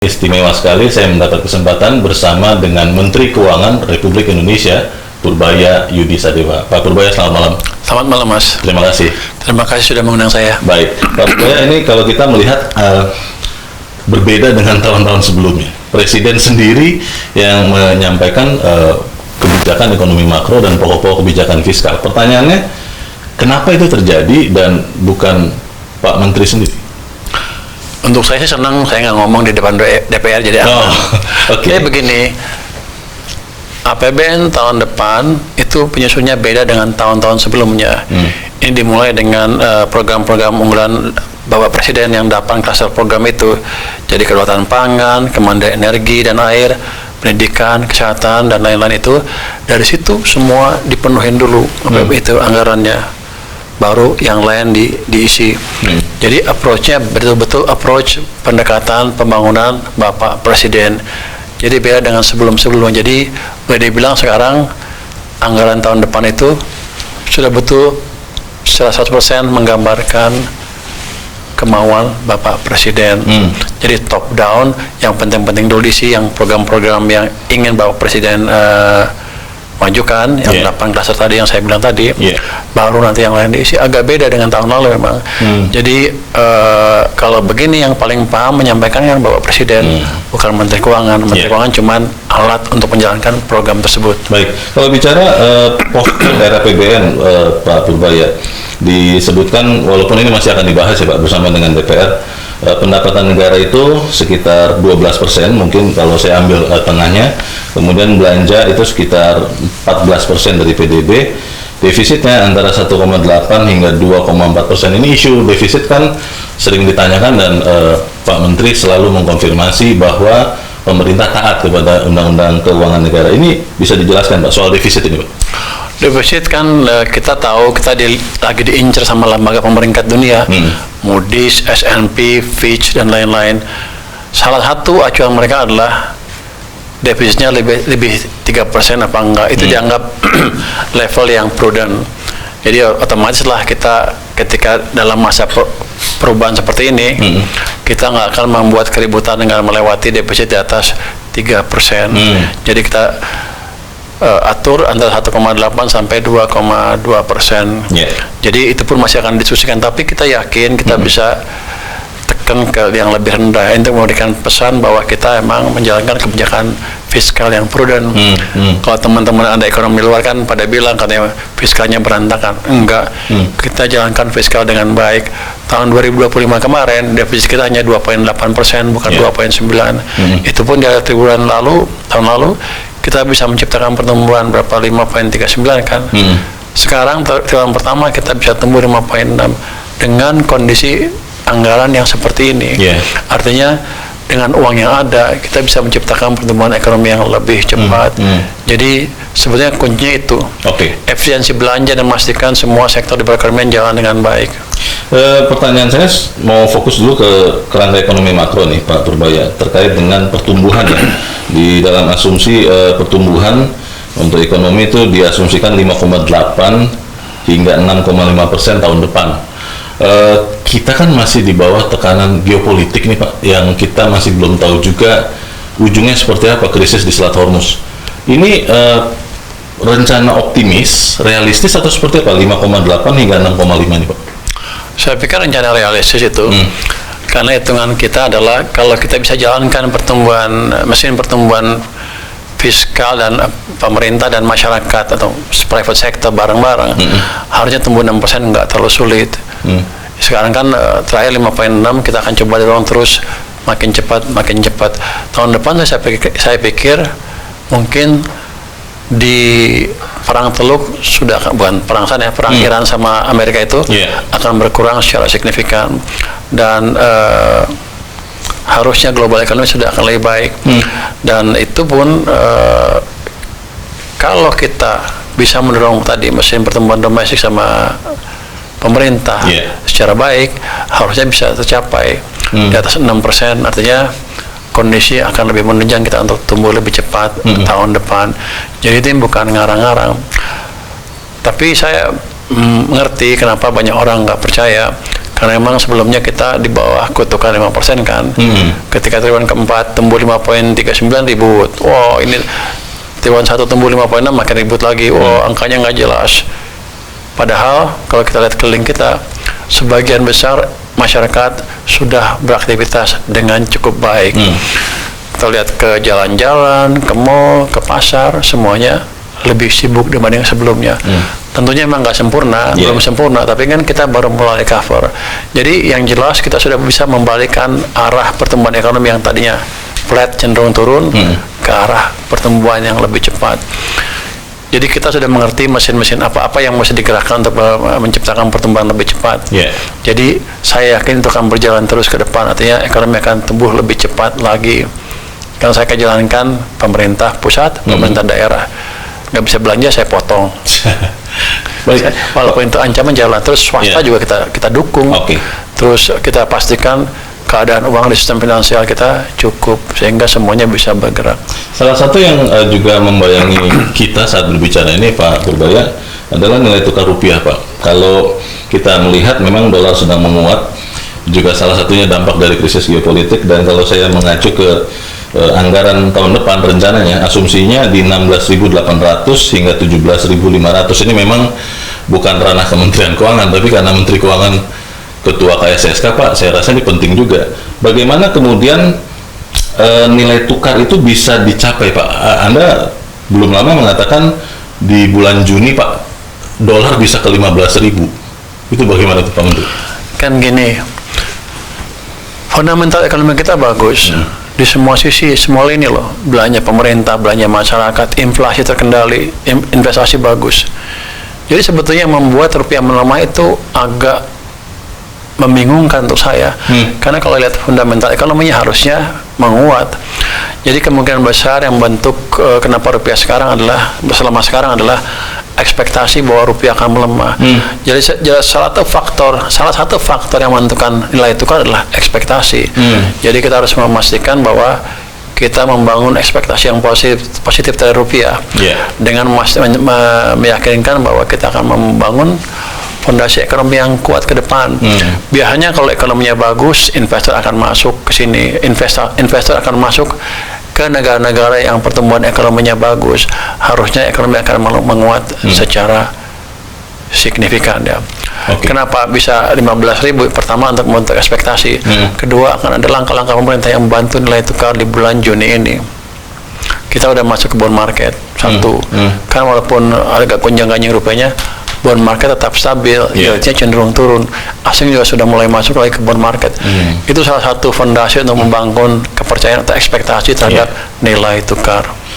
Istimewa sekali saya mendapat kesempatan bersama dengan Menteri Keuangan Republik Indonesia, Purbaya Yudi Sadewa. Pak Purbaya, selamat malam. Selamat malam, Mas. Terima kasih. Terima kasih sudah mengundang saya. Baik, Pak Purbaya, ini kalau kita melihat berbeda dengan tahun-tahun sebelumnya. Presiden sendiri yang menyampaikan kebijakan ekonomi makro dan pokok-pokok kebijakan fiskal. Pertanyaannya, kenapa itu terjadi dan bukan Pak Menteri sendiri? Untuk saya sih senang saya nggak ngomong di depan DPR jadi aman. Okay. Jadi begini, APBN tahun depan itu penyusunnya beda dengan tahun-tahun sebelumnya. Ini dimulai dengan program-program unggulan Bapak Presiden yang 8 klaster program itu. Jadi kedaulatan pangan, kemandirian energi dan air, pendidikan, kesehatan dan lain-lain itu. Dari situ semua dipenuhin dulu itu anggarannya. Baru yang lain diisi. Jadi approach-nya betul-betul approach pendekatan pembangunan Bapak Presiden. Jadi beda dengan sebelum-sebelumnya. Jadi boleh dibilang sekarang anggaran tahun depan itu sudah betul secara 100% menggambarkan kemauan Bapak Presiden. Jadi top down, yang penting-penting dulu diisi, yang program-program yang ingin Bapak Presiden majukan, yang 8 klaster tadi yang saya bilang tadi, baru nanti yang lain diisi. Agak beda dengan tahun lalu memang. Jadi kalau begini yang paling paham menyampaikan yang Bapak Presiden, bukan Menteri Keuangan. Menteri Keuangan cuman alat untuk menjalankan program tersebut. Baik, kalau bicara postur RAPBN, Pak Purbaya, disebutkan, walaupun ini masih akan dibahas ya Pak bersama dengan DPR, pendapatan negara itu sekitar 12%, mungkin kalau saya ambil tengahnya, kemudian belanja itu sekitar 14% dari PDB, defisitnya antara 1,8 hingga 2,4%. Ini isu defisit kan sering ditanyakan dan Pak Menteri selalu mengkonfirmasi bahwa pemerintah taat kepada Undang-Undang Keuangan Negara. Ini bisa dijelaskan Pak soal defisit ini Pak? Defisit kan kita tahu kita lagi diincar sama lembaga pemeringkat dunia, Moody's, S&P, Fitch dan lain-lain. Salah satu acuan mereka adalah defisitnya lebih 3% apa enggak, itu dianggap level yang prudent. Jadi otomatis lah kita ketika dalam masa perubahan seperti ini, kita nggak akan membuat keributan dengan melewati defisit di atas 3%. Jadi kita atur antara 1,8 sampai 2,2%. Jadi itu pun masih akan diskusikan, tapi kita yakin kita bisa tekan ke yang lebih rendah untuk memberikan pesan bahwa kita emang menjalankan kebijakan fiskal yang prudent. Kalau teman-teman Anda ekonomi luar kan pada bilang katanya fiskalnya berantakan. Enggak, kita jalankan fiskal dengan baik. Tahun 2025 kemarin defisit kita hanya 2,8%, bukan 2,9%. Itu pun di tahun lalu kita bisa menciptakan pertumbuhan berapa 5,39 kan. Sekarang tahun pertama kita bisa tumbuh 5,6 dengan kondisi anggaran yang seperti ini. Artinya dengan uang yang ada kita bisa menciptakan pertumbuhan ekonomi yang lebih cepat. Jadi sebetulnya kuncinya itu efisiensi belanja dan memastikan semua sektor di perekonomian jalan dengan baik. Pertanyaan saya mau fokus dulu ke kerangka ekonomi makro nih Pak Purbaya, terkait dengan pertumbuhan ya. Di dalam asumsi pertumbuhan untuk ekonomi itu diasumsikan 5,8 hingga 6,5% tahun depan. Kita kan masih di bawah tekanan geopolitik nih Pak, yang kita masih belum tahu juga ujungnya seperti apa krisis di Selat Hormuz. Ini rencana optimis, realistis atau seperti apa 5,8 hingga 6,5 nih Pak? Saya pikir rencana realistis itu, karena hitungan kita adalah kalau kita bisa jalankan mesin pertumbuhan fiskal dan pemerintah dan masyarakat atau private sector bareng-bareng, harusnya tumbuh 6% nggak terlalu sulit. Sekarang kan terakhir 5,6, kita akan coba dorong terus makin cepat. Tahun depan saya pikir mungkin di perang Teluk sudah, bukan perang sana ya, perang Iran sama Amerika itu akan berkurang secara signifikan dan harusnya global ekonomi sudah akan lebih baik. Dan itu pun kalau kita bisa mendorong tadi mesin pertumbuhan domestik sama pemerintah secara baik, harusnya bisa tercapai di atas 6%. Artinya kondisi akan lebih menunjang kita untuk tumbuh lebih cepat tahun depan. Jadi itu bukan ngarang-ngarang. Tapi saya mengerti kenapa banyak orang nggak percaya, Karena memang sebelumnya kita di bawah kutukan 5% kan. Ketika triwulan keempat tumbuh 5,39 ribut. Wow, ini triwulan 1 tumbuh 5,6 makin ribut lagi. Wow, angkanya nggak jelas. Padahal kalau kita lihat keliling kita, sebagian besar masyarakat sudah beraktivitas dengan cukup baik. Kita lihat ke jalan-jalan, ke mall, ke pasar, semuanya lebih sibuk dibanding sebelumnya. Tentunya memang nggak sempurna, belum sempurna, tapi kan kita baru mulai cover. Jadi yang jelas kita sudah bisa membalikkan arah pertumbuhan ekonomi yang tadinya flat cenderung turun ke arah pertumbuhan yang lebih cepat. Jadi kita sudah mengerti mesin-mesin apa-apa yang mesti digerakkan untuk menciptakan pertumbuhan lebih cepat. Jadi saya yakin itu akan berjalan terus ke depan, artinya ekonomi akan tumbuh lebih cepat lagi. Karena saya akan jalankan pemerintah pusat, pemerintah daerah. Nggak bisa belanja, saya potong. Walaupun itu ancaman jalan, terus swasta juga kita dukung. Terus kita pastikan keadaan uang di sistem finansial kita cukup sehingga semuanya bisa bergerak. Salah satu yang juga membayangi kita saat berbicara ini, Pak Purbaya, adalah nilai tukar rupiah, Pak. Kalau kita melihat memang dolar sedang menguat, juga salah satunya dampak dari krisis geopolitik, dan kalau saya mengacu ke anggaran tahun depan rencananya asumsinya di 16.800 hingga 17.500. Ini memang bukan ranah Kementerian Keuangan, tapi karena Menteri Keuangan Ketua KSSK, Pak, saya rasa ini penting juga. Bagaimana kemudian nilai tukar itu bisa dicapai, Pak? Anda belum lama mengatakan di bulan Juni, Pak, dolar bisa ke 15.000. Itu bagaimana tuh, Pak Menteri? Kan gini, fundamental ekonomi kita bagus. Di semua sisi, semua lini loh, belanja pemerintah, belanja masyarakat, inflasi terkendali, investasi bagus. Jadi sebetulnya yang membuat rupiah melemah itu agak membingungkan untuk saya, karena kalau lihat fundamental ekonominya harusnya menguat. Jadi kemungkinan besar yang bentuk kenapa rupiah sekarang adalah, selama sekarang adalah ekspektasi bahwa rupiah akan melemah. Jadi salah satu faktor yang menentukan nilai tukar adalah ekspektasi. Jadi kita harus memastikan bahwa kita membangun ekspektasi yang positif terhadap rupiah dengan meyakinkan bahwa kita akan membangun fondasi ekonomi yang kuat ke depan. Biasanya kalau ekonominya bagus, investor akan masuk ke sini, investor akan masuk ke negara-negara yang pertumbuhan ekonominya bagus. Harusnya ekonomi akan menguat secara signifikan ya. Kenapa bisa 15.000? Pertama untuk membentuk ekspektasi. Kedua, akan ada langkah-langkah pemerintah yang membantu nilai tukar di bulan Juni ini. Kita udah masuk ke bond market. Satu, kan walaupun agak gonjang-ganjing rupiahnya, bond market tetap stabil, yieldnya cenderung turun. Asing juga sudah mulai masuk lagi ke bond market. Itu salah satu fondasi untuk membangun kepercayaan atau ekspektasi terhadap nilai tukar.